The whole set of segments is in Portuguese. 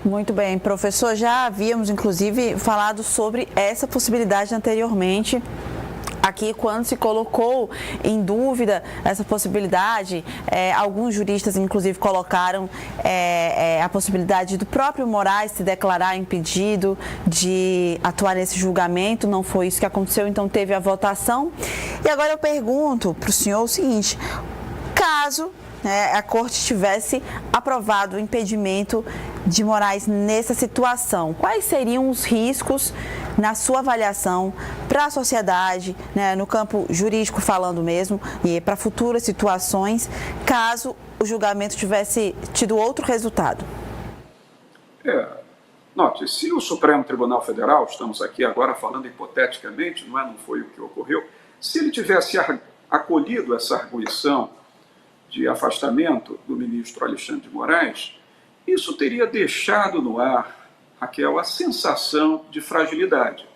Muito bem, professor, já havíamos inclusive falado sobre essa possibilidade anteriormente. Aqui, quando se colocou em dúvida essa possibilidade, alguns juristas, inclusive, colocaram a possibilidade do próprio Moraes se declarar impedido de atuar nesse julgamento. Não foi isso que aconteceu, então teve a votação. E agora eu pergunto para o senhor o seguinte: caso a Corte tivesse aprovado o impedimento de Moraes nessa situação, quais seriam os riscos, na sua avaliação, para a sociedade, no campo jurídico falando mesmo, e para futuras situações, caso o julgamento tivesse tido outro resultado? Note, se o Supremo Tribunal Federal, estamos aqui agora falando hipoteticamente, não foi o que ocorreu, se ele tivesse acolhido essa arguição de afastamento do ministro Alexandre de Moraes, isso teria deixado no ar, Raquel, a sensação de fragilidade,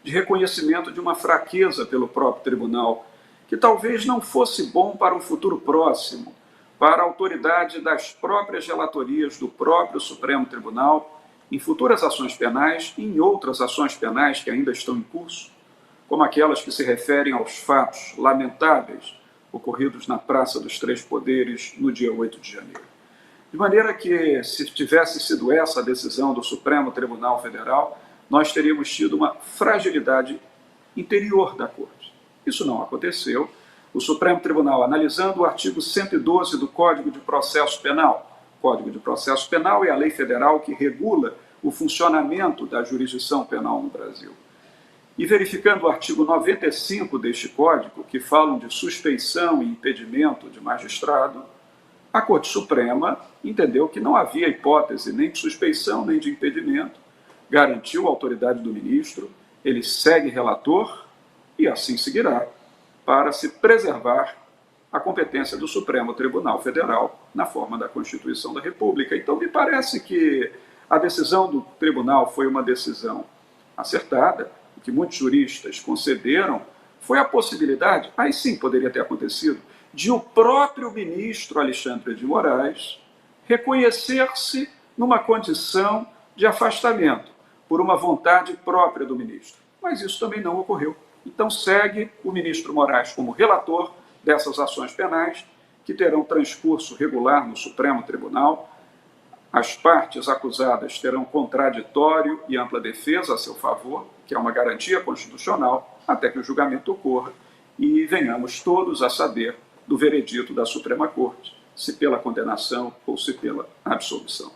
de reconhecimento de uma fraqueza pelo próprio tribunal, que talvez não fosse bom para um futuro próximo, para a autoridade das próprias relatorias do próprio Supremo Tribunal, em futuras ações penais e em outras ações penais que ainda estão em curso, como aquelas que se referem aos fatos lamentáveis ocorridos na Praça dos Três Poderes no dia 8 de janeiro. De maneira que, se tivesse sido essa a decisão do Supremo Tribunal Federal, nós teríamos tido uma fragilidade interior da Corte. Isso não aconteceu. O Supremo Tribunal, analisando o artigo 112 do Código de Processo Penal, o Código de Processo Penal é a lei federal que regula o funcionamento da jurisdição penal no Brasil. E verificando o artigo 95 deste Código, que falam de suspeição e impedimento de magistrado, a Corte Suprema entendeu que não havia hipótese nem de suspeição nem de impedimento, garantiu a autoridade do ministro, ele segue relator e assim seguirá, para se preservar a competência do Supremo Tribunal Federal na forma da Constituição da República. Então, me parece que a decisão do tribunal foi uma decisão acertada. O que muitos juristas concederam foi a possibilidade, aí sim poderia ter acontecido, de o próprio ministro Alexandre de Moraes reconhecer-se numa condição de afastamento, por uma vontade própria do ministro. Mas isso também não ocorreu. Então segue o ministro Moraes como relator dessas ações penais, que terão transcurso regular no Supremo Tribunal. As partes acusadas terão contraditório e ampla defesa a seu favor, que é uma garantia constitucional, até que o julgamento ocorra e venhamos todos a saber do veredito da Suprema Corte, se pela condenação ou se pela absolvição.